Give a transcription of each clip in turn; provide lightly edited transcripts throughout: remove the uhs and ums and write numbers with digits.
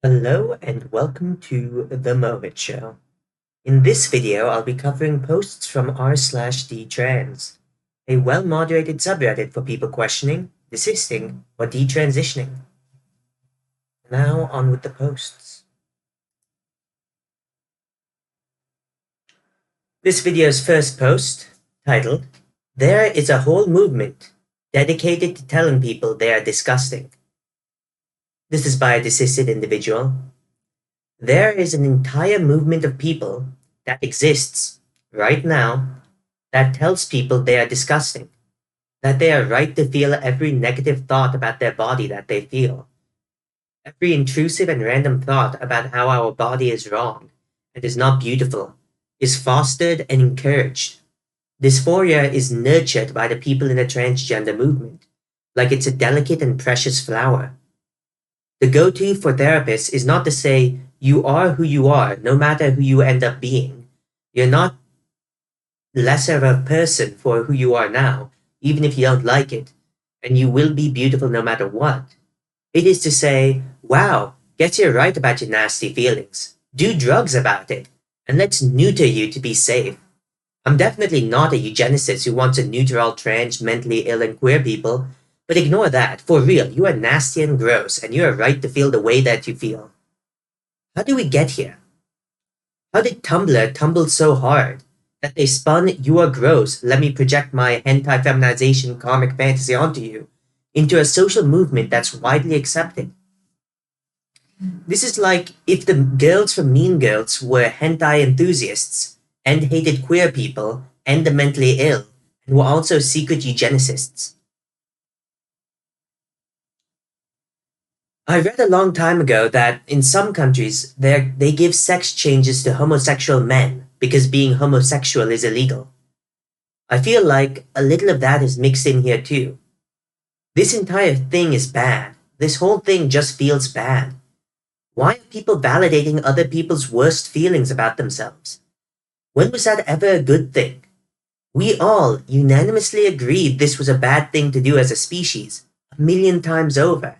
Hello and welcome to The Moment Show. In this video, I'll be covering posts from r/detrans, a well-moderated subreddit for people questioning, desisting, or detransitioning. Now on with the posts. This video's first post, titled, "There is a whole movement dedicated to telling people they are disgusting." This is by a desisted individual. There is an entire movement of people that exists right now that tells people they are disgusting, that they are right to feel every negative thought about their body that they feel, every intrusive and random thought about how our body is wrong and is not beautiful, is fostered and encouraged. Dysphoria is nurtured by the people in the transgender movement, like it's a delicate and precious flower. The go-to for therapists is not to say, you are who you are, no matter who you end up being. You're not lesser of a person for who you are now, even if you don't like it, and you will be beautiful no matter what. It is to say, wow, guess you're right about your nasty feelings. Do drugs about it, and let's neuter you to be safe. I'm definitely not a eugenicist who wants to neuter all trans, mentally ill, and queer people, but ignore that. For real, you are nasty and gross, and you are right to feel the way that you feel. How do we get here? How did Tumblr tumble so hard that they spun "you are gross, let me project my hentai feminization comic fantasy onto you" into a social movement that's widely accepted? This is like if the girls from Mean Girls were hentai enthusiasts and hated queer people and the mentally ill and were also secret eugenicists. I read a long time ago that in some countries they give sex changes to homosexual men because being homosexual is illegal. I feel like a little of that is mixed in here too. This entire thing is bad. This whole thing just feels bad. Why are people validating other people's worst feelings about themselves? When was that ever a good thing? We all unanimously agreed this was a bad thing to do as a species, a million times over.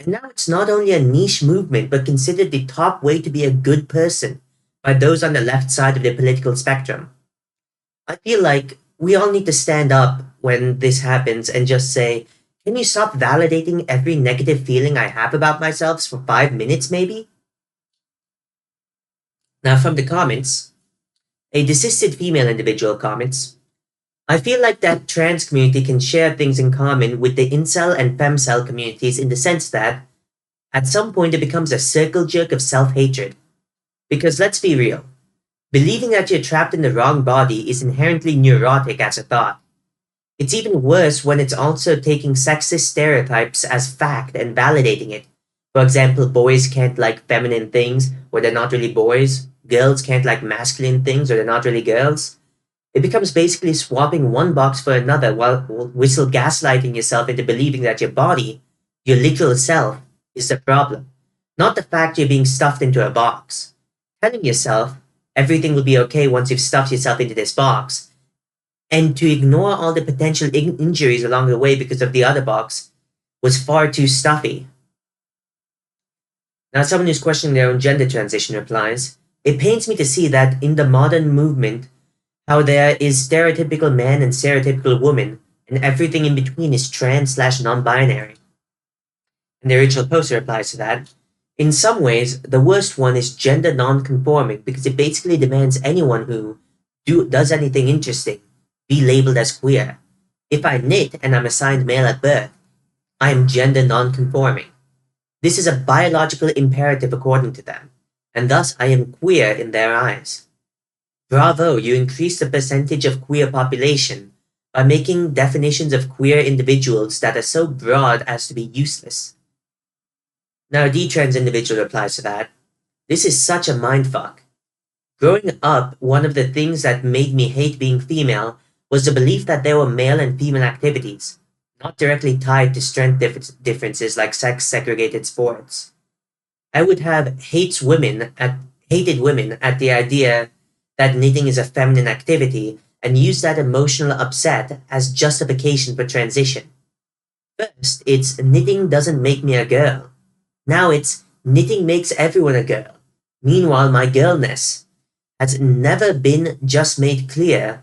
And now it's not only a niche movement, but considered the top way to be a good person by those on the left side of the political spectrum. I feel like we all need to stand up when this happens and just say, can you stop validating every negative feeling I have about myself for 5 minutes, maybe? Now, from the comments, a desisted female individual comments, I feel like that trans community can share things in common with the incel and femcel communities in the sense that, at some point, it becomes a circle jerk of self-hatred. Because let's be real, believing that you're trapped in the wrong body is inherently neurotic as a thought. It's even worse when it's also taking sexist stereotypes as fact and validating it. For example, boys can't like feminine things or they're not really boys. Girls can't like masculine things or they're not really girls. It becomes basically swapping one box for another while whistle gaslighting yourself into believing that your body, your literal self, is the problem, not the fact you're being stuffed into a box. Telling yourself everything will be okay once you've stuffed yourself into this box, and to ignore all the potential injuries along the way because of the other box was far too stuffy. Now, someone who's questioning their own gender transition replies, it pains me to see that in the modern movement, how there is stereotypical man and stereotypical woman, and everything in between is trans/non-binary. And the original poster replies to that. In some ways, the worst one is gender non-conforming because it basically demands anyone who does anything interesting be labeled as queer. If I knit and I'm assigned male at birth, I am gender non-conforming. This is a biological imperative according to them, and thus I am queer in their eyes. Bravo, you increase the percentage of queer population by making definitions of queer individuals that are so broad as to be useless. Now, a detrans individual replies to that, this is such a mindfuck. Growing up, one of the things that made me hate being female was the belief that there were male and female activities, not directly tied to strength differences like sex-segregated sports. I would have hated women at the idea that knitting is a feminine activity and use that emotional upset as justification for transition. First, it's knitting doesn't make me a girl. Now it's knitting makes everyone a girl. Meanwhile, my girlness has never been just made clear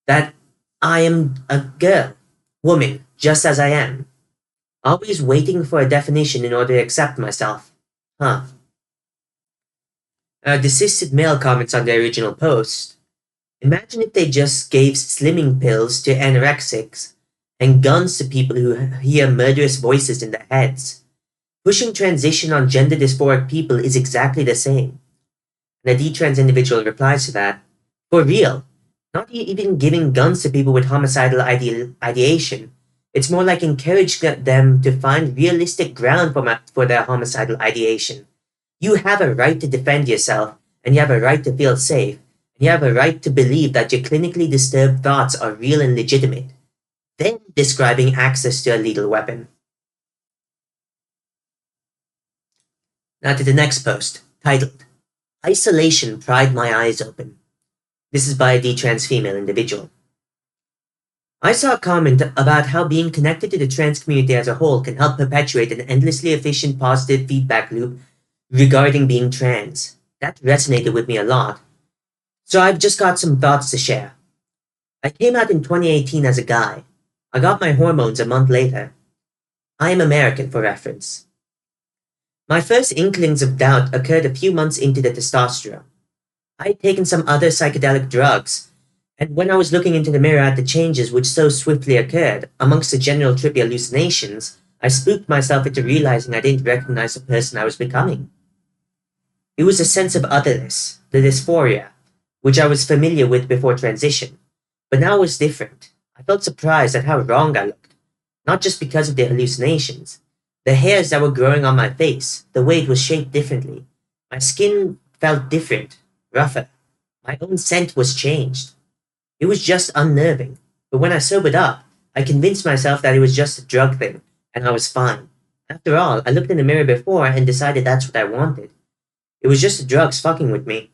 that I am a girl, woman, just as I am. Always waiting for a definition in order to accept myself. Huh. Desisted male comments on the original post. Imagine if they just gave slimming pills to anorexics and guns to people who hear murderous voices in their heads. Pushing transition on gender dysphoric people is exactly the same. And a detrans individual replies to that, for real, not even giving guns to people with homicidal ideation. It's more like encouraging them to find realistic ground for their homicidal ideation. You have a right to defend yourself, and you have a right to feel safe, and you have a right to believe that your clinically disturbed thoughts are real and legitimate. Then describing access to a lethal weapon. Now to the next post, titled, Isolation Pried My Eyes Open. This is by a detrans female individual. I saw a comment about how being connected to the trans community as a whole can help perpetuate an endlessly efficient positive feedback loop regarding being trans. That resonated with me a lot. So I've just got some thoughts to share. I came out in 2018 as a guy. I got my hormones a month later. I am American for reference. My first inklings of doubt occurred a few months into the testosterone. I had taken some other psychedelic drugs, and when I was looking into the mirror at the changes which so swiftly occurred, amongst the general trippy hallucinations, I spooked myself into realizing I didn't recognize the person I was becoming. It was a sense of otherness, the dysphoria, which I was familiar with before transition, but now it was different. I felt surprised at how wrong I looked, not just because of the hallucinations. The hairs that were growing on my face, the way it was shaped differently. My skin felt different, rougher. My own scent was changed. It was just unnerving, but when I sobered up, I convinced myself that it was just a drug thing, and I was fine. After all, I looked in the mirror before and decided that's what I wanted. It was just the drugs fucking with me.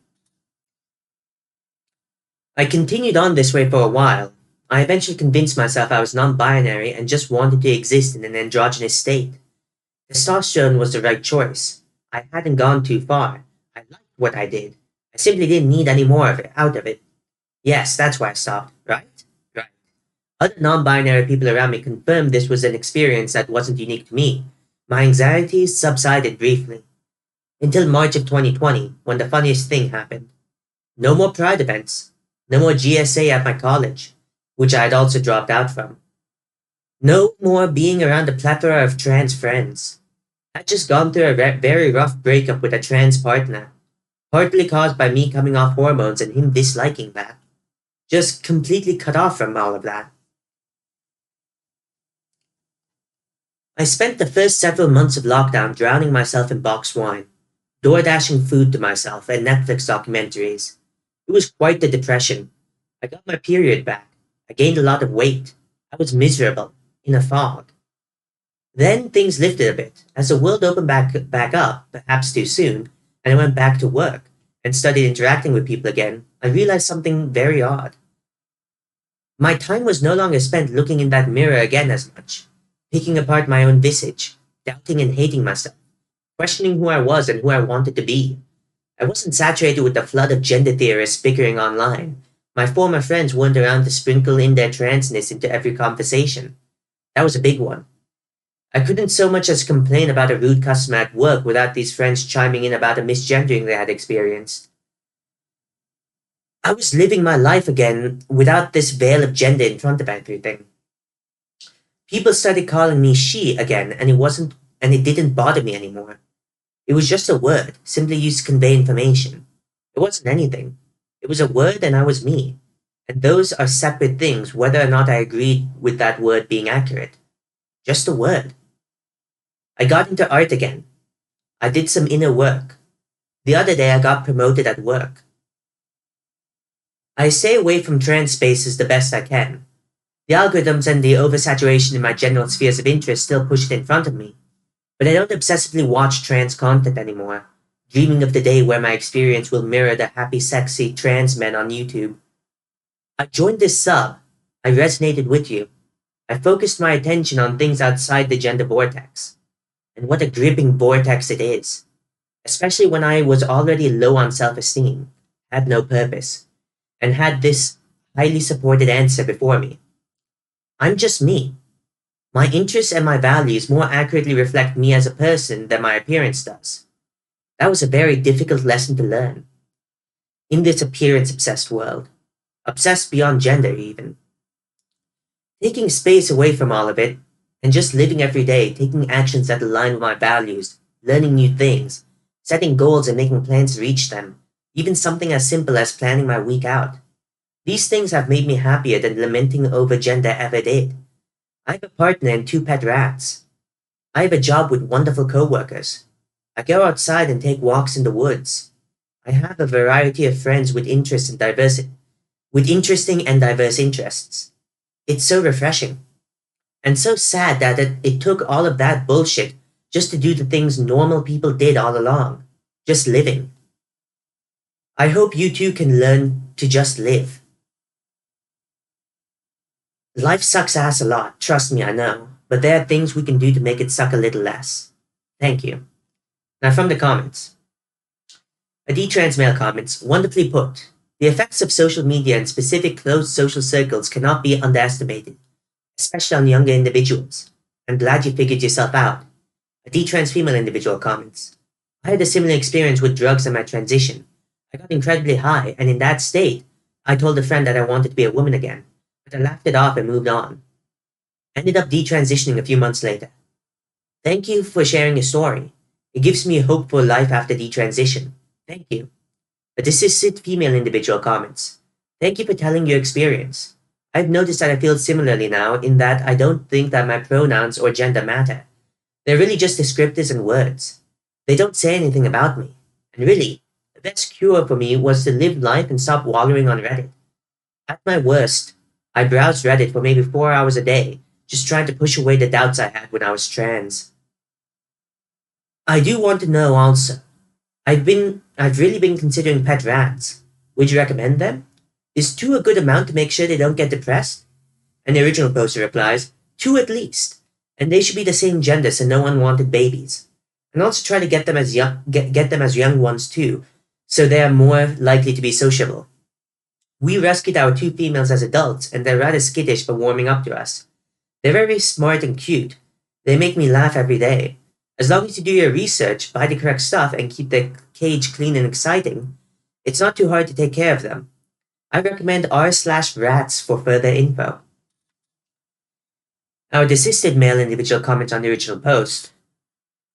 I continued on this way for a while. I eventually convinced myself I was non-binary and just wanted to exist in an androgynous state. Testosterone was the right choice. I hadn't gone too far. I liked what I did. I simply didn't need any more of it, out of it. Yes, that's why I stopped, right? Right. Other non-binary people around me confirmed this was an experience that wasn't unique to me. My anxieties subsided briefly. Until March of 2020, when the funniest thing happened. No more Pride events. No more GSA at my college, which I had also dropped out from. No more being around a plethora of trans friends. I'd just gone through a very rough breakup with a trans partner, partly caused by me coming off hormones and him disliking that. Just completely cut off from all of that. I spent the first several months of lockdown drowning myself in boxed wine, door dashing food to myself, and Netflix documentaries. It was quite the depression. I got my period back. I gained a lot of weight. I was miserable, in a fog. Then things lifted a bit, as the world opened back up, perhaps too soon, and I went back to work and started interacting with people again. I realized something very odd. My time was no longer spent looking in that mirror again as much, picking apart my own visage, doubting and hating myself, questioning who I was and who I wanted to be. I wasn't saturated with the flood of gender theorists bickering online. My former friends weren't around to sprinkle in their transness into every conversation. That was a big one. I couldn't so much as complain about a rude customer at work without these friends chiming in about a misgendering they had experienced. I was living my life again without this veil of gender in front of everything. People started calling me she again, and it didn't bother me anymore. It was just a word, simply used to convey information. It wasn't anything. It was a word and I was me. And those are separate things, whether or not I agreed with that word being accurate. Just a word. I got into art again. I did some inner work. The other day I got promoted at work. I stay away from trans spaces the best I can. The algorithms and the oversaturation in my general spheres of interest still push it in front of me. But I don't obsessively watch trans content anymore, dreaming of the day where my experience will mirror the happy, sexy trans men on YouTube. I joined this sub. I resonated with you. I focused my attention on things outside the gender vortex. And what a gripping vortex it is, especially when I was already low on self esteem, had no purpose, and had this highly supported answer before me. I'm just me. My interests and my values more accurately reflect me as a person than my appearance does. That was a very difficult lesson to learn. In this appearance obsessed world, obsessed beyond gender even. Taking space away from all of it and just living every day, taking actions that align with my values, learning new things, setting goals and making plans to reach them, even something as simple as planning my week out. These things have made me happier than lamenting over gender ever did. I have a partner and two pet rats. I have a job with wonderful coworkers. I go outside and take walks in the woods. I have a variety of friends with interesting and diverse interests. It's so refreshing. And so sad that it took all of that bullshit just to do the things normal people did all along. Just living. I hope you too can learn to just live. Life sucks ass a lot, trust me, I know. But there are things we can do to make it suck a little less. Thank you. Now from the comments. A detrans male comments, wonderfully put. The effects of social media and specific closed social circles cannot be underestimated, especially on younger individuals. I'm glad you figured yourself out. A detrans female individual comments, I had a similar experience with drugs in my transition. I got incredibly high, and in that state, I told a friend that I wanted to be a woman again, but I laughed it off and moved on. Ended up detransitioning a few months later. Thank you for sharing your story. It gives me hope for life after detransition. Thank you. A desisted female individual comments, thank you for telling your experience. I've noticed that I feel similarly now in that I don't think that my pronouns or gender matter. They're really just descriptors and words. They don't say anything about me. And really, the best cure for me was to live life and stop wallowing on Reddit. At my worst, I browsed Reddit for maybe 4 hours a day, just trying to push away the doubts I had when I was trans. I do want to know also, I've really been considering pet rats. Would you recommend them? Is two a good amount to make sure they don't get depressed? And the original poster replies, two at least. And they should be the same gender so no unwanted babies. And also try to get them as get them as young ones too, so they are more likely to be sociable. We rescued our two females as adults, and they're rather skittish for warming up to us. They're very smart and cute. They make me laugh every day. As long as you do your research, buy the correct stuff, and keep the cage clean and exciting, it's not too hard to take care of them. I recommend r/rats for further info. Our desisted male individual comments on the original post.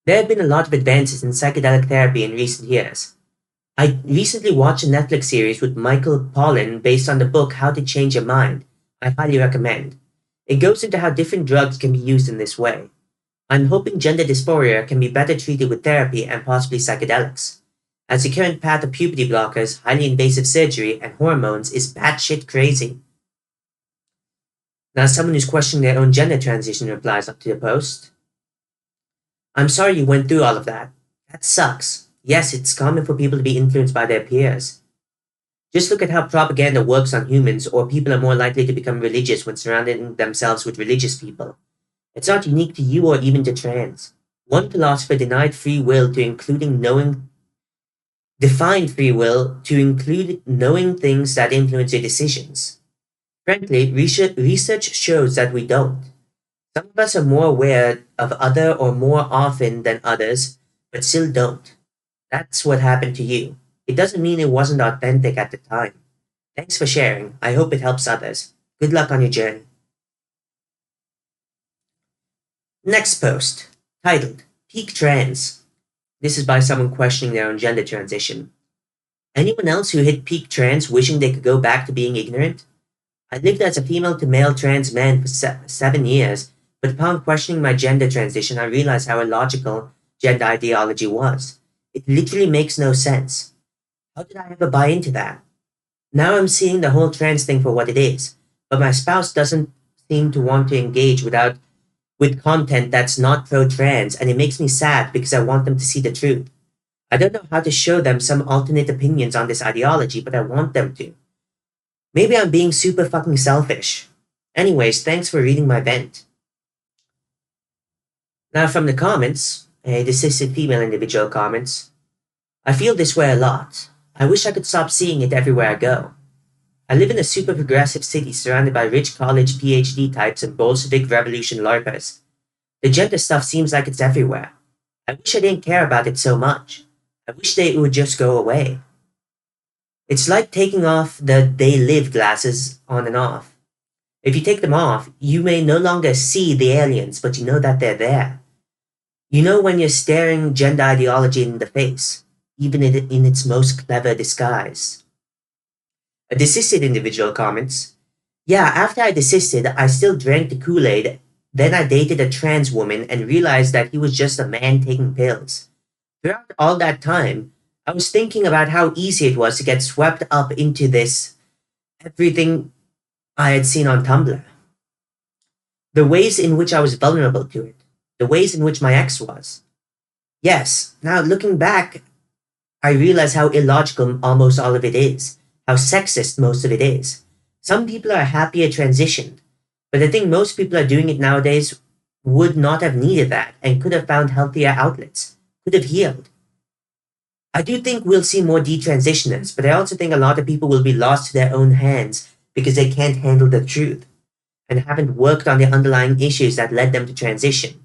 There have been a lot of advances in psychedelic therapy in recent years. I recently watched a Netflix series with Michael Pollan based on the book How to Change Your Mind. I highly recommend. It goes into how different drugs can be used in this way. I'm hoping gender dysphoria can be better treated with therapy and possibly psychedelics, as the current path of puberty blockers, highly invasive surgery, and hormones is batshit crazy. Now, someone who's questioning their own gender transition replies up to the post. I'm sorry you went through all of that. That sucks. Yes, it's common for people to be influenced by their peers. Just look at how propaganda works on humans, or people are more likely to become religious when surrounding themselves with religious people. It's not unique to you or even to trans. One philosopher denied free will to including knowing defined free will to include knowing things that influence your decisions. Frankly, research shows that we don't. Some of us are more aware of other or more often than others, but still don't. That's what happened to you. It doesn't mean it wasn't authentic at the time. Thanks for sharing. I hope it helps others. Good luck on your journey. Next post, titled Peak Trans. This is by someone questioning their own gender transition. Anyone else who hit peak trans wishing they could go back to being ignorant? I lived as a female to male trans man for 7 years, but upon questioning my gender transition, I realized how illogical gender ideology was. It literally makes no sense. How did I ever buy into that? Now I'm seeing the whole trans thing for what it is, but my spouse doesn't seem to want to engage with content that's not pro-trans, and it makes me sad because I want them to see the truth. I don't know how to show them some alternate opinions on this ideology, but I want them to. Maybe I'm being super fucking selfish. Anyways, thanks for reading my vent. Now from the comments, A decised female individual comments, I feel this way a lot. I wish I could stop seeing it everywhere I go. I live in a super progressive city surrounded by rich college PhD types and Bolshevik Revolution LARPers. The gender stuff seems like it's everywhere. I wish I didn't care about it so much. I wish it would just go away. It's like taking off the they live glasses on and off. If you take them off, you may no longer see the aliens, but you know that they're there. You know when you're staring gender ideology in the face, even in its most clever disguise. A desisted individual comments, yeah, after I desisted, I still drank the Kool-Aid. Then I dated a trans woman and realized that he was just a man taking pills. Throughout all that time, I was thinking about how easy it was to get swept up into this everything I had seen on Tumblr. The ways in which I was vulnerable to it. The ways in which my ex was. Yes, now looking back, I realize how illogical almost all of it is. How sexist most of it is. Some people are happier transitioned, but I think most people are doing it nowadays would not have needed that and could have found healthier outlets, could have healed. I do think we'll see more detransitioners, but I also think a lot of people will be lost to their own hands because they can't handle the truth and haven't worked on the underlying issues that led them to transition.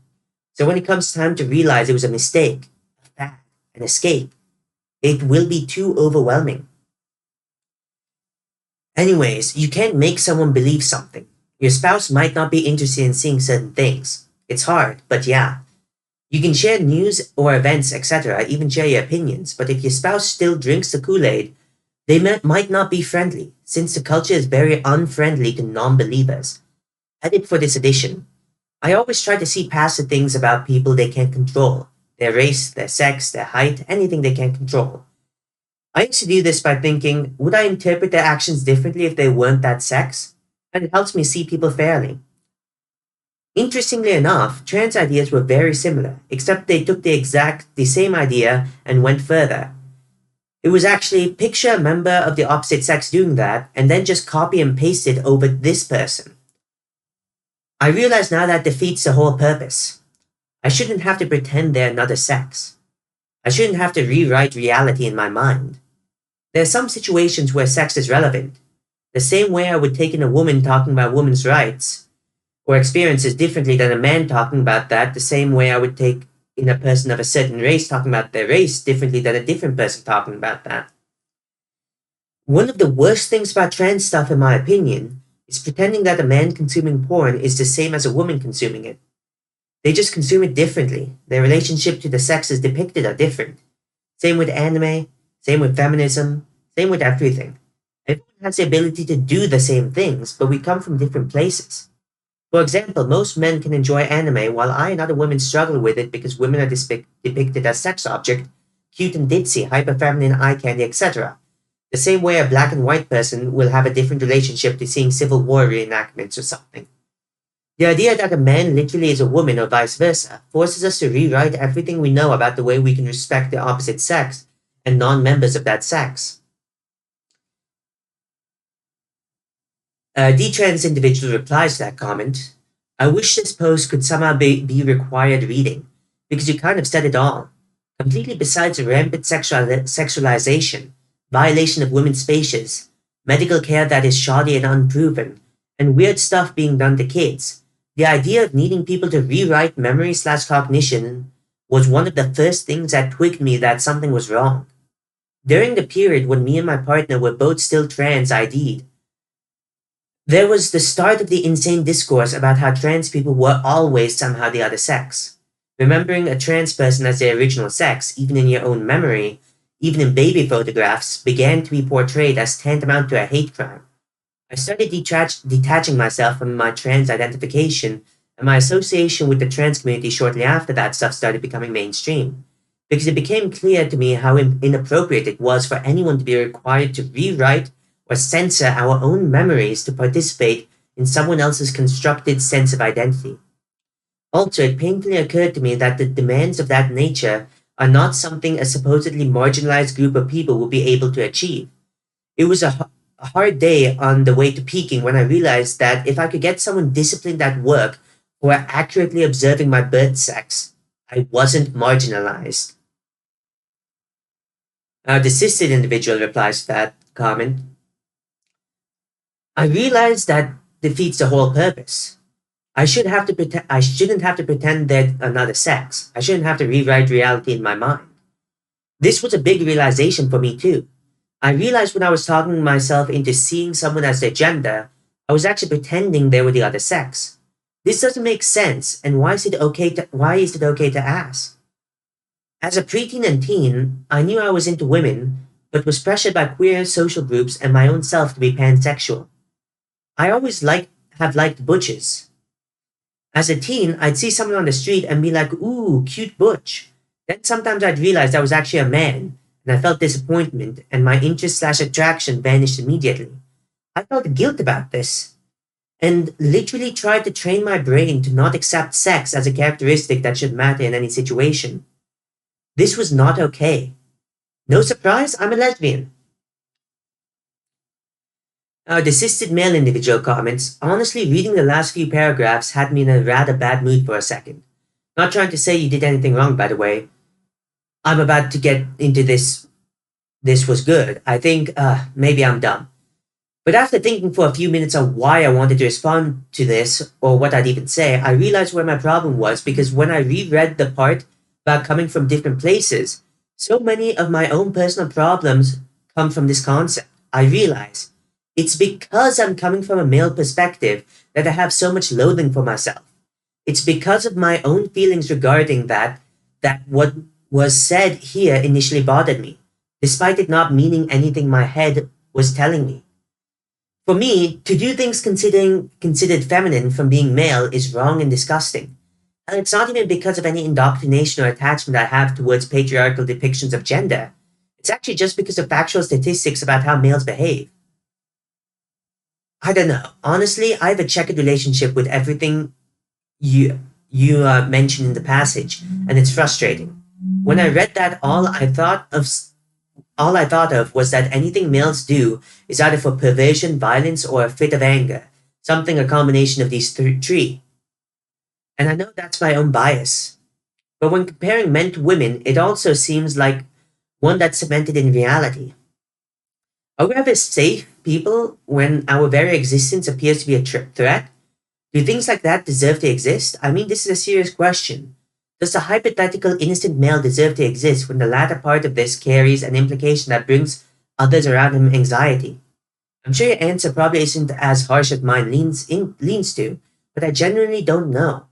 So when it comes time to realize it was a mistake, a fad, an escape, it will be too overwhelming. Anyways, you can't make someone believe something. Your spouse might not be interested in seeing certain things. It's hard, but yeah. You can share news or events, etc., even share your opinions, but if your spouse still drinks the Kool-Aid, they might not be friendly, since the culture is very unfriendly to non-believers. Edit for this edition. I always try to see past the things about people they can't control. Their race, their sex, their height, anything they can't control. I used to do this by thinking, would I interpret their actions differently if they weren't that sex? And it helps me see people fairly. Interestingly enough, trans ideas were very similar, except they took the same idea and went further. It was actually picture a member of the opposite sex doing that, and then just copy and paste it over this person. I realize now that defeats the whole purpose. I shouldn't have to pretend they're another sex. I shouldn't have to rewrite reality in my mind. There are some situations where sex is relevant. The same way I would take in a woman talking about women's rights, or experiences differently than a man talking about that, the same way I would take in a person of a certain race talking about their race differently than a different person talking about that. One of the worst things about trans stuff, in my opinion, is pretending that a man consuming porn is the same as a woman consuming it. They just consume it differently. Their relationship to the sexes depicted are different. Same with anime, same with feminism, same with everything. Everyone has the ability to do the same things, but we come from different places. For example, most men can enjoy anime while I and other women struggle with it because women are depicted as sex object, cute and ditzy, hyper-feminine eye candy, etc. The same way a black and white person will have a different relationship to seeing Civil War reenactments or something. The idea that a man literally is a woman or vice versa forces us to rewrite everything we know about the way we can respect the opposite sex and non-members of that sex. A detrans individual replies to that comment, I wish this post could somehow be required reading, because you kind of said it all. Completely besides rampant sexualization, violation of women's spaces, medical care that is shoddy and unproven, and weird stuff being done to kids, the idea of needing people to rewrite memory/cognition was one of the first things that twigged me that something was wrong. During the period when me and my partner were both still trans ID'd, there was the start of the insane discourse about how trans people were always somehow the other sex. Remembering a trans person as their original sex, even in your own memory, even in baby photographs, began to be portrayed as tantamount to a hate crime. I started detaching myself from my trans identification, and my association with the trans community shortly after that stuff started becoming mainstream, because it became clear to me how inappropriate it was for anyone to be required to rewrite or censor our own memories to participate in someone else's constructed sense of identity. Also, it painfully occurred to me that the demands of that nature are not something a supposedly marginalized group of people will be able to achieve. It was a hard day on the way to peaking when I realized that if I could get someone disciplined at work who are accurately observing my birth sex, I wasn't marginalized. The cisgender individual replies to that comment, I realize that defeats the whole purpose. I shouldn't have to pretend they're another sex. I shouldn't have to rewrite reality in my mind. This was a big realization for me too. I realized when I was talking myself into seeing someone as their gender, I was actually pretending they were the other sex. This doesn't make sense, and why is it okay to ask? As a preteen and teen, I knew I was into women, but was pressured by queer social groups and my own self to be pansexual. I always have liked butches. As a teen, I'd see someone on the street and be like, ooh, cute butch. Then sometimes I'd realize I was actually a man, and I felt disappointment, and my interest slash attraction vanished immediately. I felt guilt about this, and literally tried to train my brain to not accept sex as a characteristic that should matter in any situation. This was not okay. No surprise, I'm a lesbian. The cisted male individual comments, honestly, reading the last few paragraphs had me in a rather bad mood for a second. Not trying to say you did anything wrong, by the way. I'm about to get into this. This was good. I think maybe I'm dumb. But after thinking for a few minutes on why I wanted to respond to this, or what I'd even say, I realized where my problem was because when I reread the part about coming from different places, so many of my own personal problems come from this concept. I realize it's because I'm coming from a male perspective that I have so much loathing for myself. It's because of my own feelings regarding that what was said here initially bothered me, despite it not meaning anything my head was telling me. For me, to do things considered feminine from being male is wrong and disgusting. And it's not even because of any indoctrination or attachment I have towards patriarchal depictions of gender. It's actually just because of factual statistics about how males behave. I don't know. Honestly, I have a checkered relationship with everything you mentioned in the passage, and it's frustrating. When I read that, all I thought of was that anything males do is either for perversion, violence, or a fit of anger, something a combination of these three. And I know that's my own bias. But when comparing men to women, it also seems like one that's cemented in reality. Are we ever safe people when our very existence appears to be a threat? Do things like that deserve to exist? I mean, this is a serious question. Does the hypothetical innocent male deserve to exist when the latter part of this carries an implication that brings others around him anxiety? I'm sure your answer probably isn't as harsh as mine leans to, but I genuinely don't know.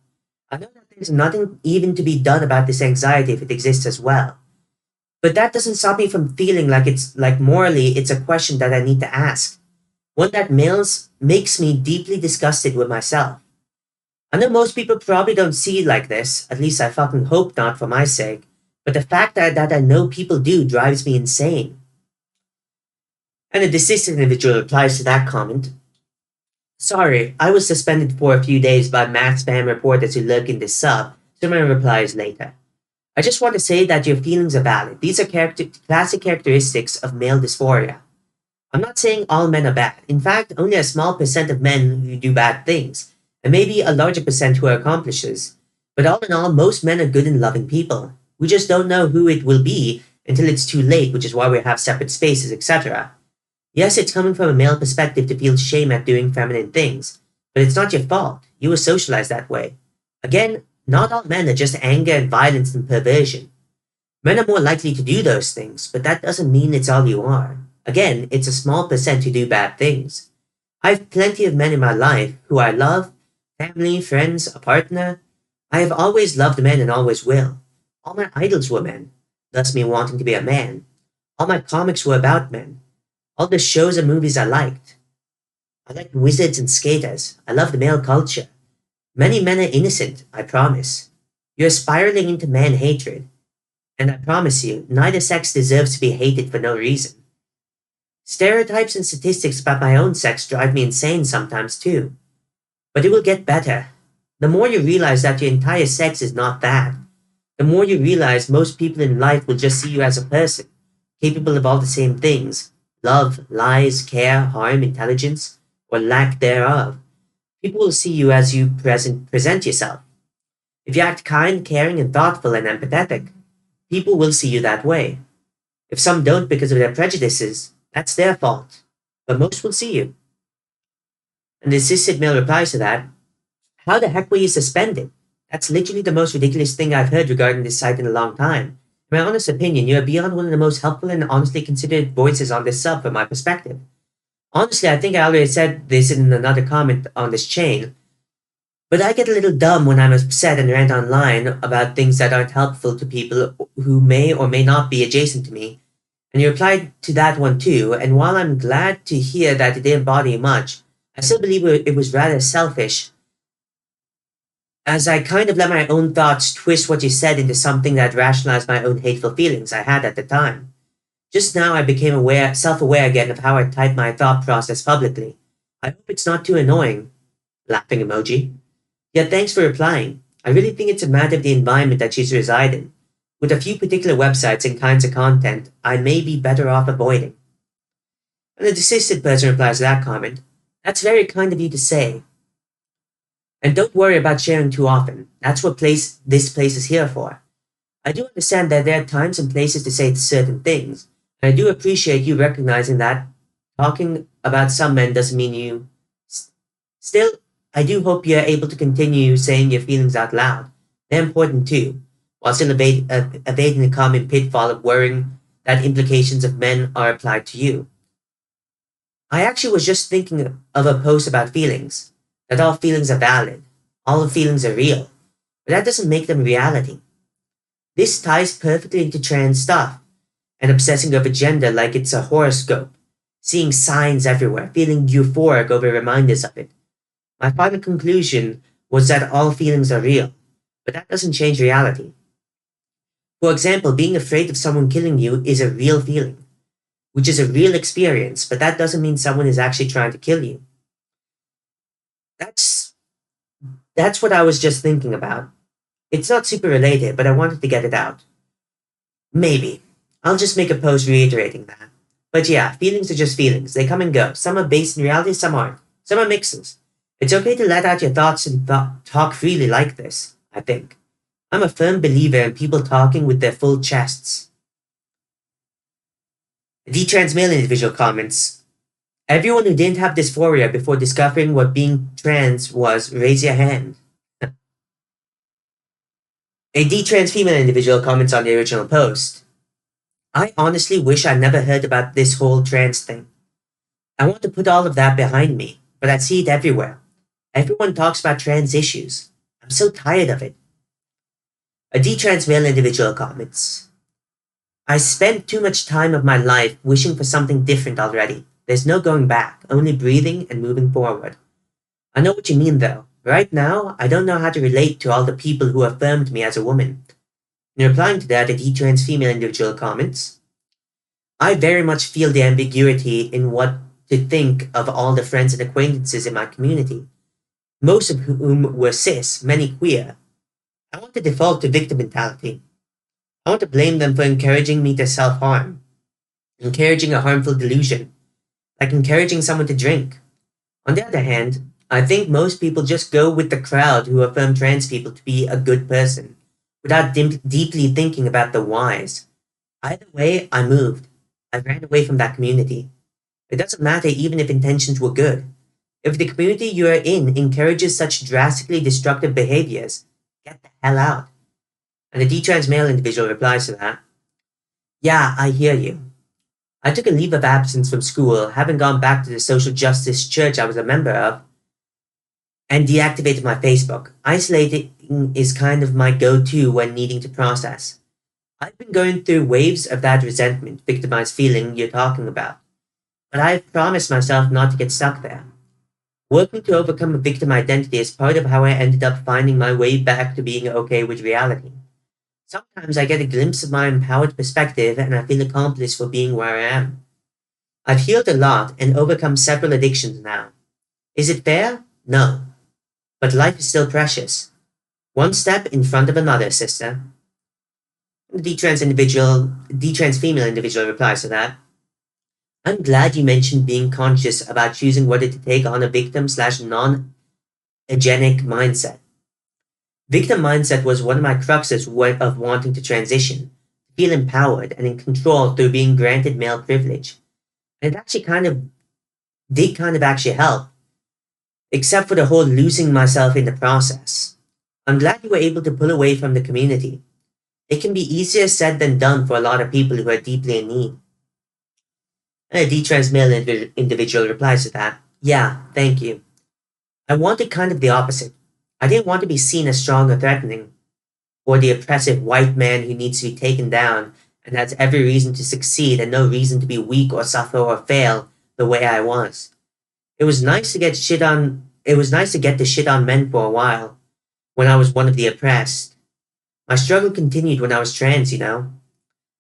I know that there's nothing even to be done about this anxiety if it exists as well. But that doesn't stop me from feeling like morally it's a question that I need to ask. One that makes me deeply disgusted with myself. I know most people probably don't see it like this, at least I fucking hope not for my sake, but the fact that I know people do drives me insane. And a deceased individual replies to that comment, sorry, I was suspended for a few days by mass spam reporters who lurk in this sub, so my replies later. I just want to say that your feelings are valid. These are classic characteristics of male dysphoria. I'm not saying all men are bad. In fact, only a small percent of men who do bad things, and maybe a larger percent who are accomplishers. But all in all, most men are good and loving people. We just don't know who it will be until it's too late, which is why we have separate spaces, etc. Yes, it's coming from a male perspective to feel shame at doing feminine things, but it's not your fault. You were socialized that way. Again, not all men are just anger and violence and perversion. Men are more likely to do those things, but that doesn't mean it's all you are. Again, it's a small percent who do bad things. I have plenty of men in my life who I love, family, friends, a partner. I have always loved men and always will. All my idols were men, thus me wanting to be a man. All my comics were about men. All the shows and movies I liked. I liked wizards and skaters. I loved male culture. Many men are innocent, I promise. You're spiraling into man hatred. And I promise you, neither sex deserves to be hated for no reason. Stereotypes and statistics about my own sex drive me insane sometimes too. But it will get better. The more you realize that your entire sex is not that, the more you realize most people in life will just see you as a person, capable of all the same things love, lies, care, harm, intelligence, or lack thereof. People will see you as you present yourself. If you act kind, caring, and thoughtful and empathetic, people will see you that way. If some don't because of their prejudices, that's their fault. But most will see you. And the assisted male replies to that, how the heck were you suspended? That's literally the most ridiculous thing I've heard regarding this site in a long time. In my honest opinion, you are beyond one of the most helpful and honestly considered voices on this sub from my perspective. Honestly, I think I already said this in another comment on this chain, but I get a little dumb when I'm upset and rant online about things that aren't helpful to people who may or may not be adjacent to me. And you replied to that one too, and while I'm glad to hear that it didn't bother you much, I still believe it was rather selfish, as I kind of let my own thoughts twist what you said into something that rationalized my own hateful feelings I had at the time. Just now I became self-aware again of how I type my thought process publicly. I hope it's not too annoying. Laughing emoji. Yeah, thanks for replying. I really think it's a matter of the environment that she's reside in. With a few particular websites and kinds of content, I may be better off avoiding. And the desisted person replies to that comment, that's very kind of you to say. And don't worry about sharing too often. That's what this place is here for. I do understand that there are times and places to say certain things, and I do appreciate you recognizing that talking about some men doesn't mean you. Still, I do hope you're able to continue saying your feelings out loud. They're important too, while still evading the common pitfall of worrying that implications of men are applied to you. I actually was just thinking of a post about feelings, that all feelings are valid, all feelings are real, but that doesn't make them reality. This ties perfectly into trans stuff, and obsessing over gender like it's a horoscope, seeing signs everywhere, feeling euphoric over reminders of it. My final conclusion was that all feelings are real, but that doesn't change reality. For example, being afraid of someone killing you is a real feeling, which is a real experience, but that doesn't mean someone is actually trying to kill you. That's that's what I was just thinking about. It's not super related, but I wanted to get it out. Maybe. I'll just make a post reiterating that. But yeah, feelings are just feelings. They come and go. Some are based in reality, some aren't. Some are mixes. It's okay to let out your thoughts and talk freely like this, I think. I'm a firm believer in people talking with their full chests. The detrans male individual comments, everyone who didn't have dysphoria before discovering what being trans was, raise your hand. A detrans female individual comments on the original post, I honestly wish I never heard about this whole trans thing. I want to put all of that behind me, but I see it everywhere. Everyone talks about trans issues. I'm so tired of it. A detrans male individual comments, I spent too much time of my life wishing for something different already. There's no going back, only breathing and moving forward. I know what you mean though. Right now, I don't know how to relate to all the people who affirmed me as a woman. In replying to that, a detrans female individual comments, I very much feel the ambiguity in what to think of all the friends and acquaintances in my community, most of whom were cis, many queer. I want to default to victim mentality. I want to blame them for encouraging me to self-harm, encouraging a harmful delusion, like encouraging someone to drink. On the other hand, I think most people just go with the crowd who affirm trans people to be a good person, without deeply thinking about the whys. Either way, I moved. I ran away from that community. It doesn't matter even if intentions were good. If the community you are in encourages such drastically destructive behaviors, get the hell out. And the detrans male individual replies to that, yeah, I hear you. I took a leave of absence from school, having gone back to the social justice church I was a member of, and deactivated my Facebook. Isolating is kind of my go-to when needing to process. I've been going through waves of that resentment, victimized feeling you're talking about, but I've promised myself not to get stuck there. Working to overcome a victim identity is part of how I ended up finding my way back to being okay with reality. Sometimes I get a glimpse of my empowered perspective and I feel accomplished for being where I am. I've healed a lot and overcome several addictions now. Is it fair? No. But life is still precious. One step in front of another, sister. The detrans female individual replies to that. I'm glad you mentioned being conscious about choosing whether to take on a victim/non-agenic mindset. Victim mindset was one of my cruxes of wanting to transition, feel empowered and in control through being granted male privilege. And it actually kind of actually help, except for the whole losing myself in the process. I'm glad you were able to pull away from the community. It can be easier said than done for a lot of people who are deeply in need. And a detrans male individual replies to that, yeah, thank you. I wanted kind of the opposite. I didn't want to be seen as strong or threatening, or the oppressive white man who needs to be taken down and has every reason to succeed and no reason to be weak or suffer or fail the way I was. It was nice to get to shit on men for a while, when I was one of the oppressed. My struggle continued when I was trans, you know.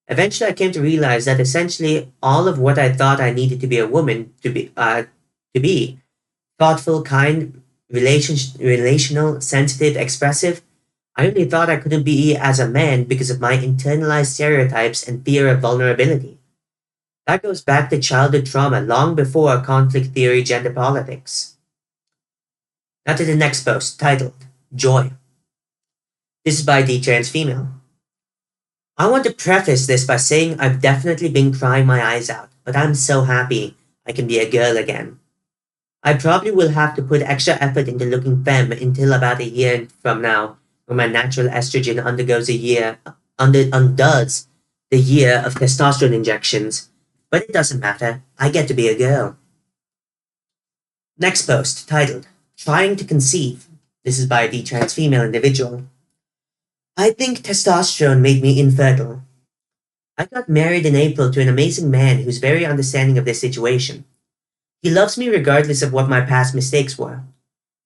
Eventually I came to realize that essentially all of what I thought I needed to be a woman to be thoughtful, kind, relational, sensitive, expressive. I only thought I couldn't be as a man because of my internalized stereotypes and fear of vulnerability. That goes back to childhood trauma long before conflict theory gender politics. Now to the next post, titled Joy. This is by the trans female. I want to preface this by saying I've definitely been crying my eyes out, but I'm so happy I can be a girl again. I probably will have to put extra effort into looking femme until about a year from now, when my natural estrogen undoes the year of testosterone injections. But it doesn't matter. I get to be a girl. Next post, titled Trying to Conceive. This is by the trans female individual. I think testosterone made me infertile. I got married in April to an amazing man who's very understanding of this situation. He loves me regardless of what my past mistakes were.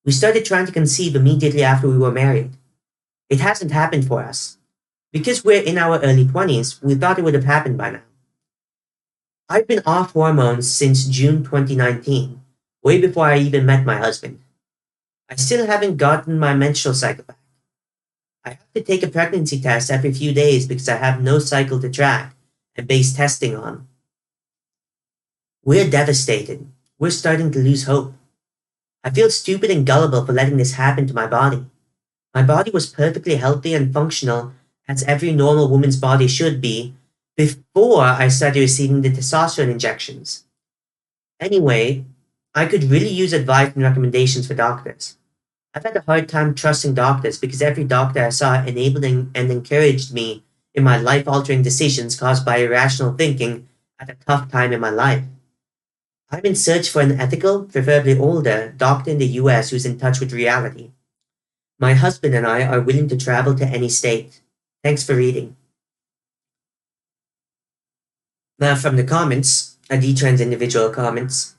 We started trying to conceive immediately after we were married. It hasn't happened for us. Because we're in our early 20s, we thought it would have happened by now. I've been off hormones since June 2019, way before I even met my husband. I still haven't gotten my menstrual cycle back. I have to take a pregnancy test every few days because I have no cycle to track and base testing on. We're devastated. We're starting to lose hope. I feel stupid and gullible for letting this happen to my body. My body was perfectly healthy and functional, as every normal woman's body should be, before I started receiving the testosterone injections. Anyway, I could really use advice and recommendations for doctors. I've had a hard time trusting doctors because every doctor I saw enabling and encouraged me in my life altering decisions caused by irrational thinking at a tough time in my life. I'm in search for an ethical, preferably older, doctor in the US who's in touch with reality. My husband and I are willing to travel to any state. Thanks for reading. Now from the comments, a detrans individual comments,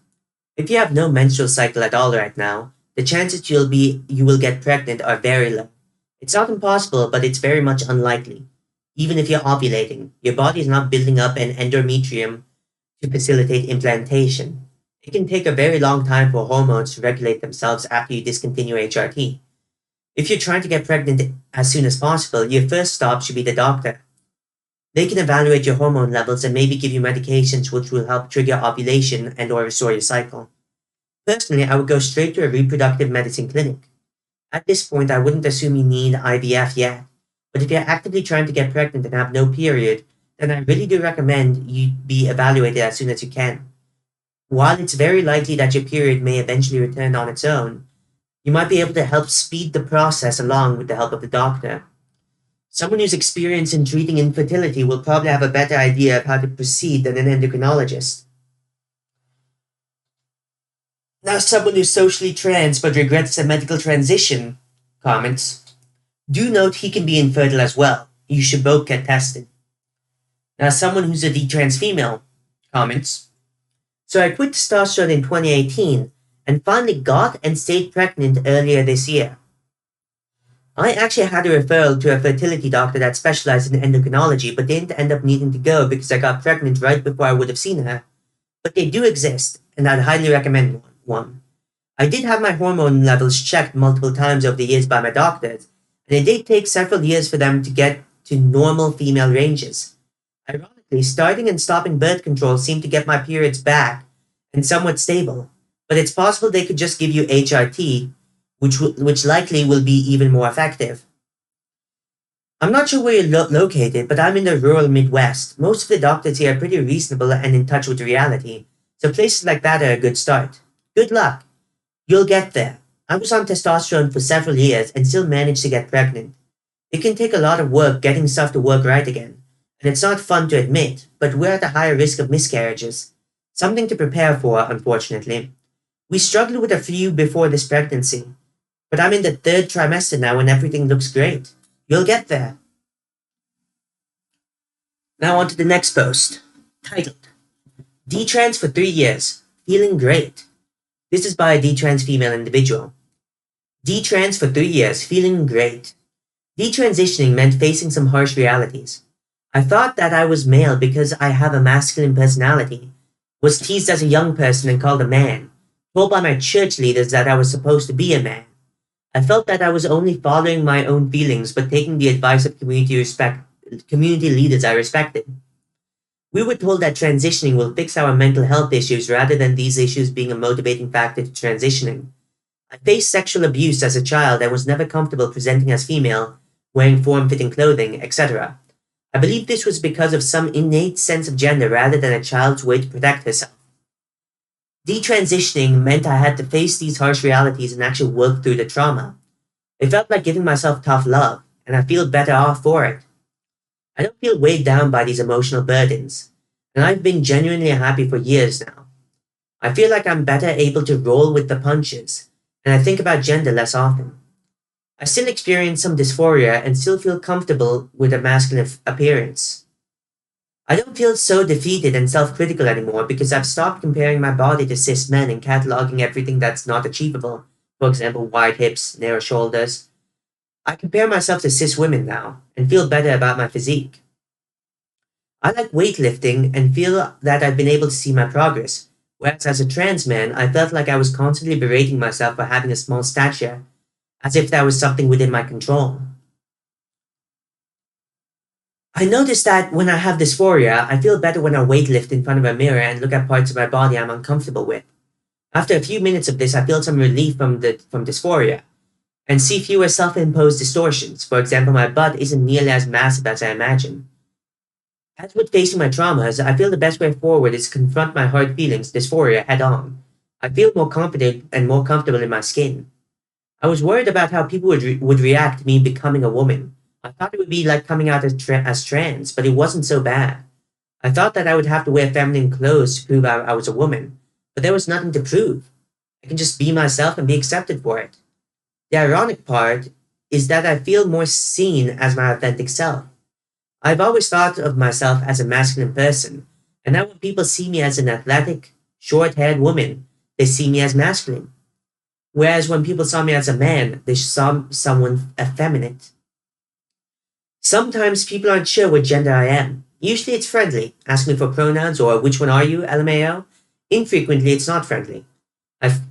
if you have no menstrual cycle at all right now, the chances you will get pregnant are very low. It's not impossible, but it's very much unlikely. Even if you're ovulating, your body is not building up an endometrium to facilitate implantation. It can take a very long time for hormones to regulate themselves after you discontinue HRT. If you're trying to get pregnant as soon as possible, your first stop should be the doctor. They can evaluate your hormone levels and maybe give you medications which will help trigger ovulation and or restore your cycle. Personally, I would go straight to a reproductive medicine clinic. At this point, I wouldn't assume you need IVF yet, but if you're actively trying to get pregnant and have no period, then I really do recommend you be evaluated as soon as you can. While it's very likely that your period may eventually return on its own, you might be able to help speed the process along with the help of the doctor. Someone who's experienced in treating infertility will probably have a better idea of how to proceed than an endocrinologist. Now, someone who's socially trans but regrets the medical transition comments, do note he can be infertile as well. You should both get tested. Now, someone who's a detrans female comments, so I quit testosterone in 2018 and finally got and stayed pregnant earlier this year. I actually had a referral to a fertility doctor that specialized in endocrinology but didn't end up needing to go because I got pregnant right before I would have seen her. But they do exist, and I'd highly recommend one. I did have my hormone levels checked multiple times over the years by my doctors, and it did take several years for them to get to normal female ranges. Ironically, starting and stopping birth control seemed to get my periods back and somewhat stable, but it's possible they could just give you HRT, which likely will be even more effective. I'm not sure where you're located, but I'm in the rural Midwest. Most of the doctors here are pretty reasonable and in touch with reality, so places like that are a good start. Good luck. You'll get there. I was on testosterone for several years and still managed to get pregnant. It can take a lot of work getting stuff to work right again, and it's not fun to admit, but we're at a higher risk of miscarriages. Something to prepare for, unfortunately. We struggled with a few before this pregnancy, but I'm in the third trimester now and everything looks great. You'll get there. Now on to the next post, titled Detrans for 3 years, feeling great. This is by a detrans female individual. Detrans for 3 years, feeling great. Detransitioning meant facing some harsh realities. I thought that I was male because I have a masculine personality, was teased as a young person and called a man, told by my church leaders that I was supposed to be a man. I felt that I was only following my own feelings but taking the advice of community leaders I respected. We were told that transitioning will fix our mental health issues rather than these issues being a motivating factor to transitioning. I faced sexual abuse as a child and was never comfortable presenting as female, wearing form-fitting clothing, etc. I believe this was because of some innate sense of gender rather than a child's way to protect herself. Detransitioning meant I had to face these harsh realities and actually work through the trauma. It felt like giving myself tough love, and I feel better off for it. I don't feel weighed down by these emotional burdens, and I've been genuinely happy for years now. I feel like I'm better able to roll with the punches, and I think about gender less often. I still experience some dysphoria and still feel comfortable with a masculine appearance. I don't feel so defeated and self critical anymore because I've stopped comparing my body to cis men and cataloging everything that's not achievable. For example, wide hips, narrow shoulders. I compare myself to cis women now and feel better about my physique. I like weightlifting and feel that I've been able to see my progress, whereas as a trans man, I felt like I was constantly berating myself for having a small stature, as if that was something within my control. I notice that when I have dysphoria, I feel better when I weightlift in front of a mirror and look at parts of my body I'm uncomfortable with. After a few minutes of this, I feel some relief from dysphoria and see fewer self-imposed distortions. For example, my butt isn't nearly as massive as I imagined. As with facing my traumas, I feel the best way forward is to confront my hard feelings, dysphoria, head on. I feel more confident and more comfortable in my skin. I was worried about how people would react to me becoming a woman. I thought it would be like coming out as trans, but it wasn't so bad. I thought that I would have to wear feminine clothes to prove I was a woman, but there was nothing to prove. I can just be myself and be accepted for it. The ironic part is that I feel more seen as my authentic self. I've always thought of myself as a masculine person, and now when people see me as an athletic, short haired woman, they see me as masculine. Whereas when people saw me as a man, they saw someone effeminate. Sometimes people aren't sure what gender I am. Usually it's friendly, ask me for pronouns or which one are you, LMAO. Infrequently it's not friendly.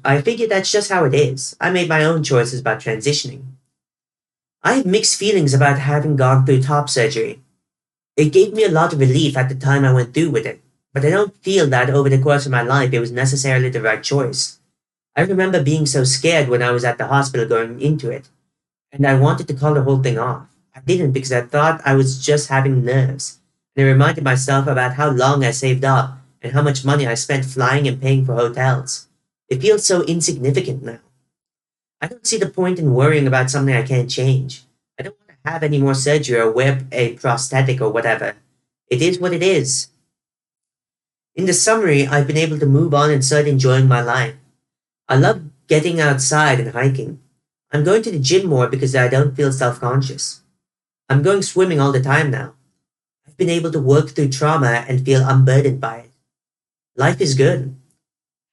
I figure that's just how it is. I made my own choices about transitioning. I have mixed feelings about having gone through top surgery. It gave me a lot of relief at the time I went through with it, but I don't feel that over the course of my life it was necessarily the right choice. I remember being so scared when I was at the hospital going into it, and I wanted to call the whole thing off. I didn't because I thought I was just having nerves, and I reminded myself about how long I saved up and how much money I spent flying and paying for hotels. It feels so insignificant now. I don't see the point in worrying about something I can't change. I don't want to have any more surgery or wear a prosthetic or whatever. It is what it is. In the summary, I've been able to move on and start enjoying my life. I love getting outside and hiking. I'm going to the gym more because I don't feel self conscious. I'm going swimming all the time now. I've been able to work through trauma and feel unburdened by it. Life is good.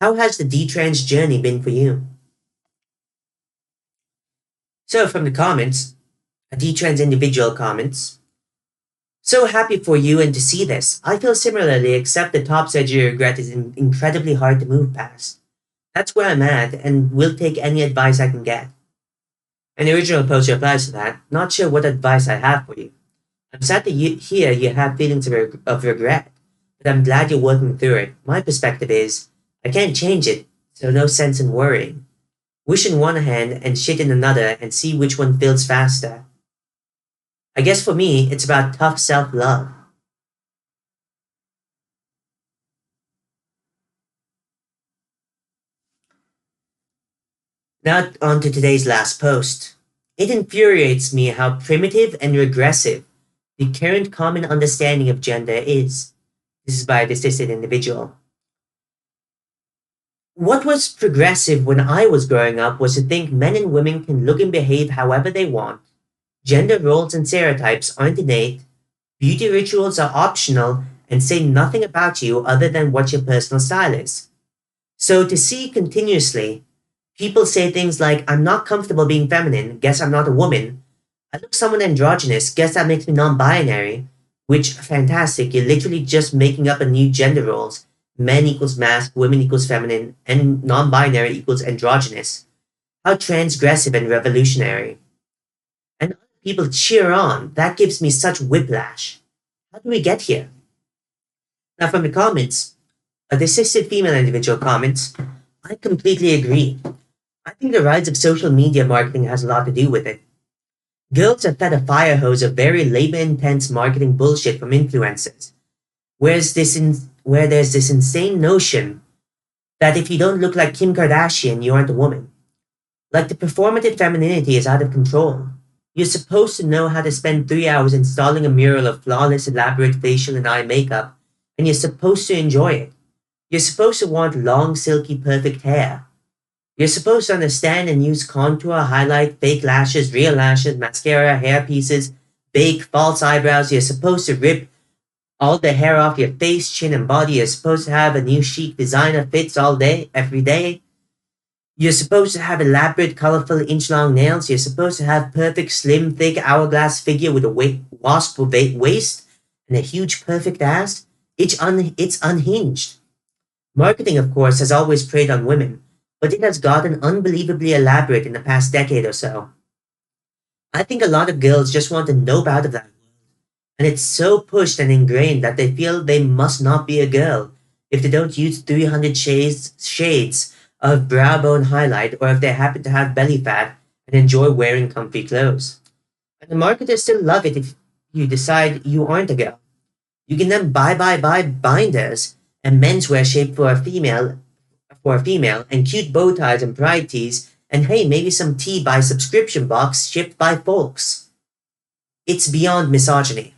How has the detrans journey been for you? So, from the comments, a detrans individual comments, so happy for you and to see this. I feel similarly, except the top surgery regret is incredibly hard to move past. That's where I'm at and will take any advice I can get. And the original post replies to that, not sure what advice I have for you. I'm sad to hear you have feelings of regret, but I'm glad you're working through it. My perspective is, I can't change it, so no sense in worrying. Wish in one hand and shit in another and see which one fills faster. I guess for me, it's about tough self love. Now, on to today's last post. It infuriates me how primitive and regressive the current common understanding of gender is. This is by a dissisted individual. What was progressive when I was growing up was to think men and women can look and behave however they want. Gender roles and stereotypes aren't innate, beauty rituals are optional, and say nothing about you other than what your personal style is. So to see continuously people say things like, I'm not comfortable being feminine, guess I'm not a woman. I look somewhat androgynous, guess that makes me non binary. Which, fantastic, you're literally just making up a new gender roles. Men equals masc, women equals feminine, and non binary equals androgynous. How transgressive and revolutionary. And people cheer on. That gives me such whiplash. How do we get here? Now, from the comments, a decised female individual comments, I completely agree. I think the rise of social media marketing has a lot to do with it. Girls are fed a fire hose of very labor intense marketing bullshit from influencers, where there's this insane notion that if you don't look like Kim Kardashian, you aren't a woman. Like the performative femininity is out of control. You're supposed to know how to spend 3 hours installing a mural of flawless, elaborate facial and eye makeup, and you're supposed to enjoy it. You're supposed to want long, silky, perfect hair. You're supposed to understand and use contour, highlight, fake lashes, mascara, hair pieces, bake, false eyebrows. You're supposed to rip all the hair off your face, chin, and body. You're supposed to have a new chic designer fits all day, every day. You're supposed to have elaborate, colorful, inch-long nails. You're supposed to have perfect, slim, thick, hourglass figure with a wasp waist and a huge, perfect ass. It's unhinged. Marketing, of course, has always preyed on women, but it has gotten unbelievably elaborate in the past decade or so. I think a lot of girls just want to nope out of that world, and it's so pushed and ingrained that they feel they must not be a girl if they don't use 300 shades of brow bone highlight or if they happen to have belly fat and enjoy wearing comfy clothes. And the marketers still love it if you decide you aren't a girl. You can then buy binders and menswear shaped for a female and cute bow ties and pride tees and hey, maybe some tea by subscription box shipped by folks. It's beyond misogyny.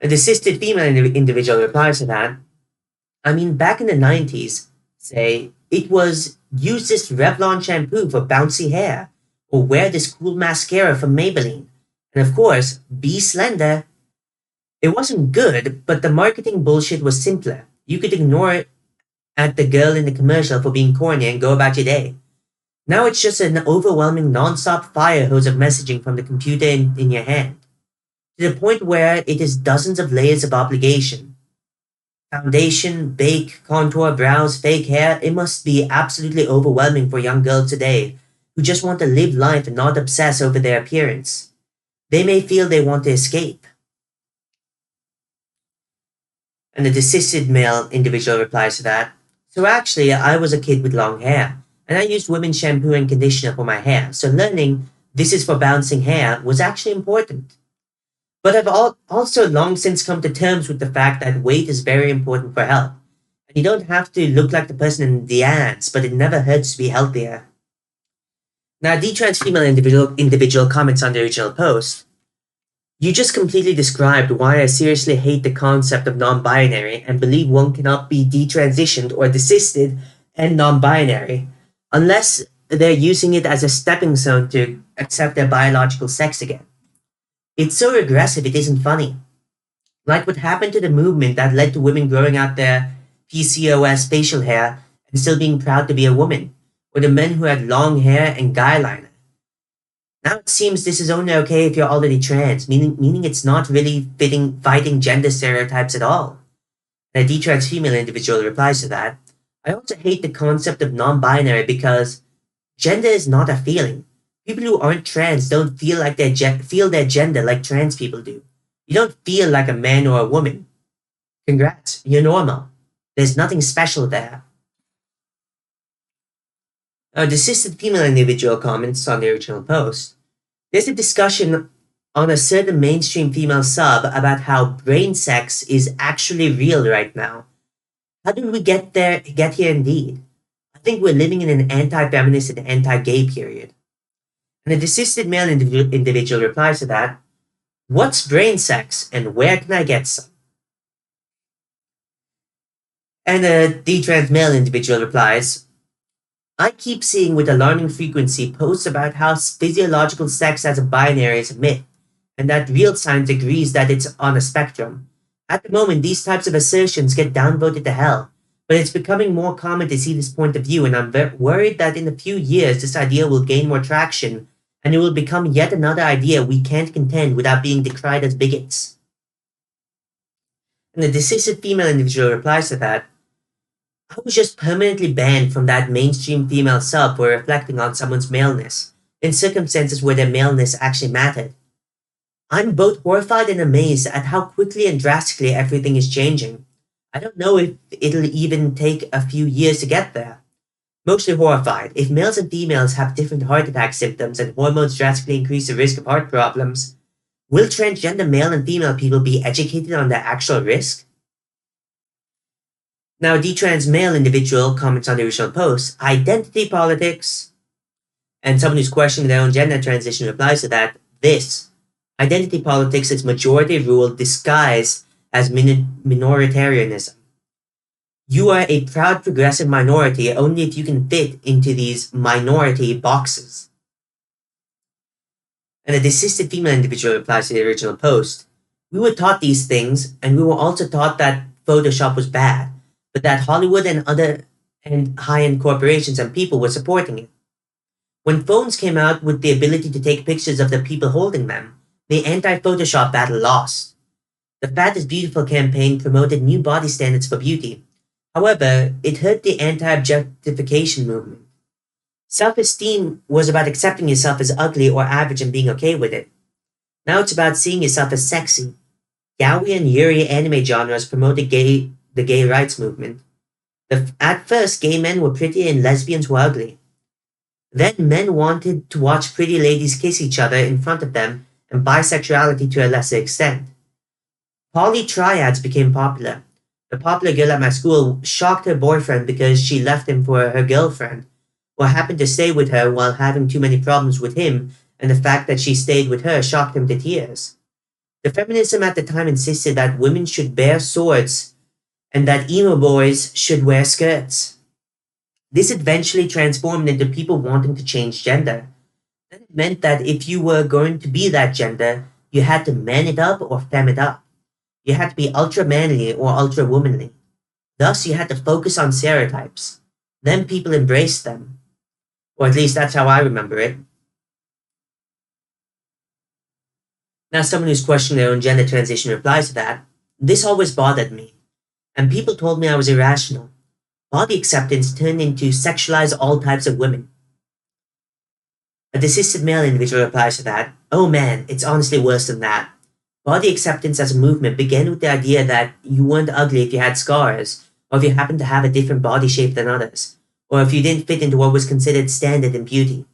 A desisted female individual replies to that. I mean, back in the 90s, say, it was use this Revlon shampoo for bouncy hair or wear this cool mascara from Maybelline. And of course, be slender. It wasn't good, but the marketing bullshit was simpler. You could ignore at the girl in the commercial for being corny and go about your day. Now it's just an overwhelming non-stop fire hose of messaging from the computer in your hand, to the point where it is dozens of layers of obligation. Foundation, bake, contour, brows, fake hair, it must be absolutely overwhelming for young girls today who just want to live life and not obsess over their appearance. They may feel they want to escape. And the desisted male individual replies to that. So actually, I was a kid with long hair, and I used women's shampoo and conditioner for my hair, so learning this is for bouncing hair was actually important. But I've also long since come to terms with the fact that weight is very important for health. And you don't have to look like the person in the ads, but it never hurts to be healthier. Now, detrans female individual comments on the original post. You just completely described why I seriously hate the concept of non binary and believe one cannot be detransitioned or desisted and non binary unless they're using it as a stepping stone to accept their biological sex again. It's so regressive it isn't funny. Like what happened to the movement that led to women growing out their PCOS facial hair and still being proud to be a woman, or the men who had long hair and guy liner. Now it seems this is only okay if you're already trans, meaning it's not really fighting gender stereotypes at all. And a detrans female individual replies to that. I also hate the concept of non-binary because gender is not a feeling. People who aren't trans don't feel their gender like trans people do. You don't feel like a man or a woman. Congrats, you're normal. There's nothing special there. A desisted female individual comments on the original post. There's a discussion on a certain mainstream female sub about how brain sex is actually real right now. How did we get here indeed? I think we're living in an anti-feminist and anti-gay period. And a desisted male individual replies to that, what's brain sex and where can I get some? And a detrans male individual replies, I keep seeing with alarming frequency posts about how physiological sex as a binary is a myth, and that real science agrees that it's on a spectrum. At the moment, these types of assertions get downvoted to hell, but it's becoming more common to see this point of view, and I'm worried that in a few years this idea will gain more traction, and it will become yet another idea we can't contend without being decried as bigots. And the decisive female individual replies to that, I was just permanently banned from that mainstream female sub for reflecting on someone's maleness, in circumstances where their maleness actually mattered. I'm both horrified and amazed at how quickly and drastically everything is changing. I don't know if it'll even take a few years to get there. Mostly horrified. If males and females have different heart attack symptoms and hormones drastically increase the risk of heart problems, will transgender male and female people be educated on their actual risk? Now, a detrans male individual comments on the original post, identity politics, and someone who's questioning their own gender transition replies to that, this, identity politics is majority rule disguised as minoritarianism. You are a proud progressive minority only if you can fit into these minority boxes. And a desisted female individual replies to the original post, we were taught these things, and we were also taught that Photoshop was bad, but that Hollywood and other high-end corporations and people were supporting it. When phones came out with the ability to take pictures of the people holding them, the anti-Photoshop battle lost. The Fat is Beautiful campaign promoted new body standards for beauty. However, it hurt the anti-objectification movement. Self-esteem was about accepting yourself as ugly or average and being okay with it. Now it's about seeing yourself as sexy. Yaoi and yuri anime genres promoted the gay rights movement. At first, gay men were pretty and lesbians were ugly. Then men wanted to watch pretty ladies kiss each other in front of them, and bisexuality to a lesser extent. Poly-triads became popular. The popular girl at my school shocked her boyfriend because she left him for her girlfriend, or happened to stay with her while having too many problems with him, and the fact that she stayed with her shocked him to tears. The feminism at the time insisted that women should bear swords and that emo boys should wear skirts. This eventually transformed into people wanting to change gender. That meant that if you were going to be that gender, you had to man it up or femme it up. You had to be ultra manly or ultra womanly. Thus, you had to focus on stereotypes. Then people embraced them. Or at least that's how I remember it. Now, someone who's questioning their own gender transition replies to that, this always bothered me. And people told me I was irrational. Body acceptance turned into sexualize all types of women. A desisted male individual replies to that, oh man, it's honestly worse than that. Body acceptance as a movement began with the idea that you weren't ugly if you had scars, or if you happened to have a different body shape than others, or if you didn't fit into what was considered standard in beauty.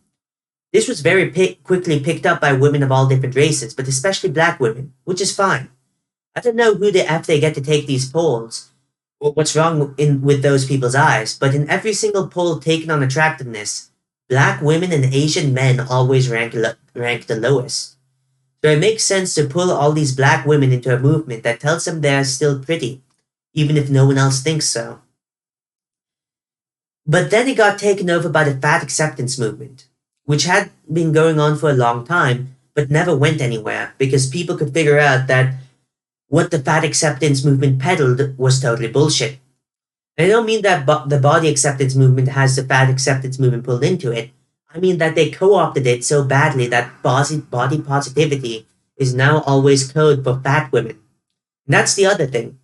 This was very quickly picked up by women of all different races, but especially black women, which is fine. I don't know who the F they get to take these polls, or what's wrong with those people's eyes, but in every single poll taken on attractiveness, black women and Asian men always rank the lowest. So it makes sense to pull all these black women into a movement that tells them they're still pretty, even if no one else thinks so. But then it got taken over by the fat acceptance movement, which had been going on for a long time, but never went anywhere because people could figure out that what the fat acceptance movement peddled was totally bullshit. And I don't mean that the body acceptance movement has the fat acceptance movement pulled into it. I mean that they co-opted it so badly that body positivity is now always code for fat women. And that's the other thing.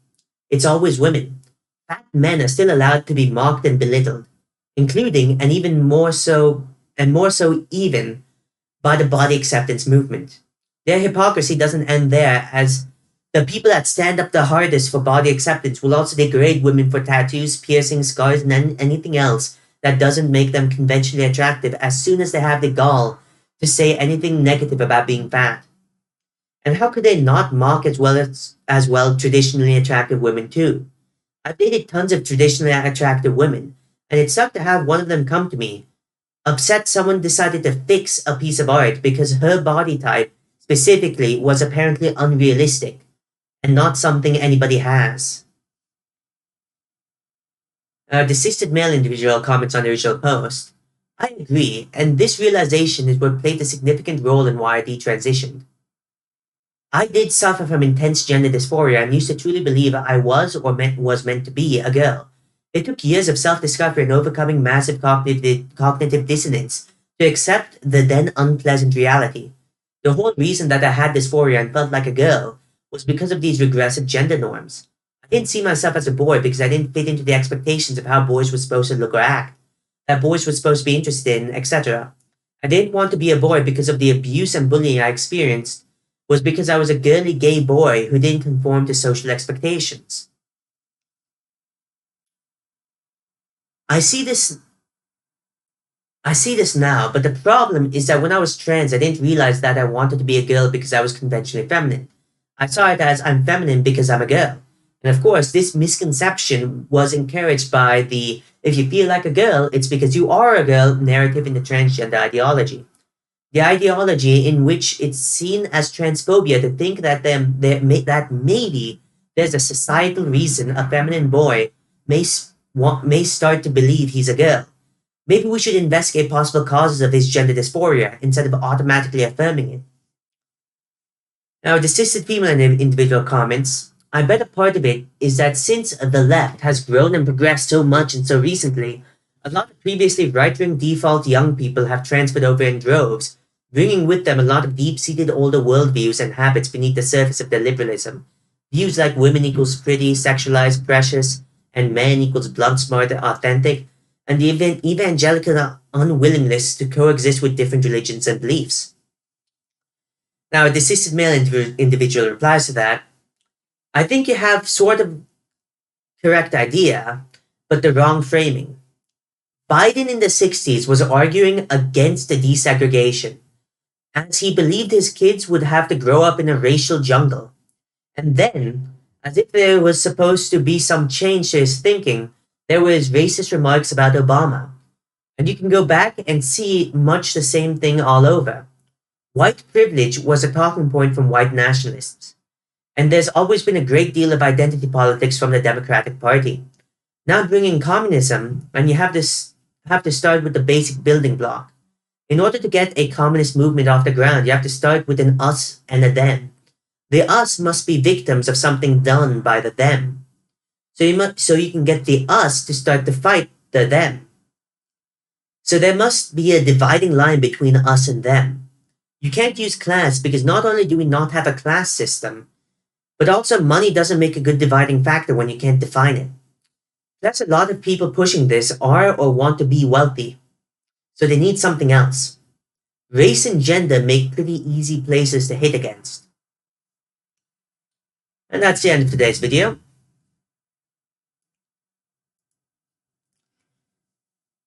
It's always women. Fat men are still allowed to be mocked and belittled, including and even more so even by the body acceptance movement. Their hypocrisy doesn't end there, as the people that stand up the hardest for body acceptance will also degrade women for tattoos, piercings, scars, and anything else that doesn't make them conventionally attractive as soon as they have the gall to say anything negative about being fat. And how could they not mock as well traditionally attractive women too? I've dated tons of traditionally attractive women, and it sucked to have one of them come to me, upset someone decided to fix a piece of art because her body type specifically was apparently unrealistic and not something anybody has. A desisted male individual comments on the original post. I agree, and this realization is what played a significant role in why I detransitioned. I did suffer from intense gender dysphoria and used to truly believe I was meant to be a girl. It took years of self-discovery and overcoming massive cognitive dissonance to accept the then unpleasant reality. The whole reason that I had dysphoria and felt like a girl was because of these regressive gender norms. I didn't see myself as a boy because I didn't fit into the expectations of how boys were supposed to look or act, that boys were supposed to be interested in, etc. I didn't want to be a boy because of the abuse and bullying I experienced was because I was a girly gay boy who didn't conform to social expectations. I see this I see this now, but the problem is that when I was trans, I didn't realize that I wanted to be a girl because I was conventionally feminine. I saw it as I'm feminine because I'm a girl. And of course, this misconception was encouraged by the if you feel like a girl, it's because you are a girl narrative in the transgender ideology. The ideology in which it's seen as transphobia to think that maybe there's a societal reason a feminine boy may start to believe he's a girl. Maybe we should investigate possible causes of his gender dysphoria instead of automatically affirming it. Now, the cisgender female individual comments, I bet a part of it is that since the left has grown and progressed so much and so recently, a lot of previously right-wing default young people have transferred over in droves, bringing with them a lot of deep-seated older worldviews and habits beneath the surface of their liberalism. Views like women equals pretty, sexualized, precious, and man equals blunt, smart, authentic, and the evangelical unwillingness to coexist with different religions and beliefs. Now, a desisted male individual replies to that, I think you have sort of correct idea, but the wrong framing. Biden in the 60s was arguing against the desegregation, as he believed his kids would have to grow up in a racial jungle. And then, as if there was supposed to be some change to his thinking, there were his racist remarks about Obama. And you can go back and see much the same thing all over. White privilege was a talking point from white nationalists. And there's always been a great deal of identity politics from the Democratic Party. Now bringing communism, and you have to start with the basic building block. In order to get a communist movement off the ground, you have to start with an us and a them. The us must be victims of something done by the them. So you can get the us to start to fight the them. So there must be a dividing line between us and them. You can't use class because not only do we not have a class system, but also money doesn't make a good dividing factor when you can't define it. Plus, a lot of people pushing this are or want to be wealthy, so they need something else. Race and gender make pretty easy places to hit against. And that's the end of today's video.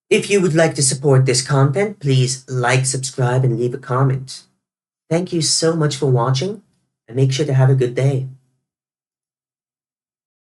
If you would like to support this content, please like, subscribe, and leave a comment. Thank you so much for watching, and make sure to have a good day.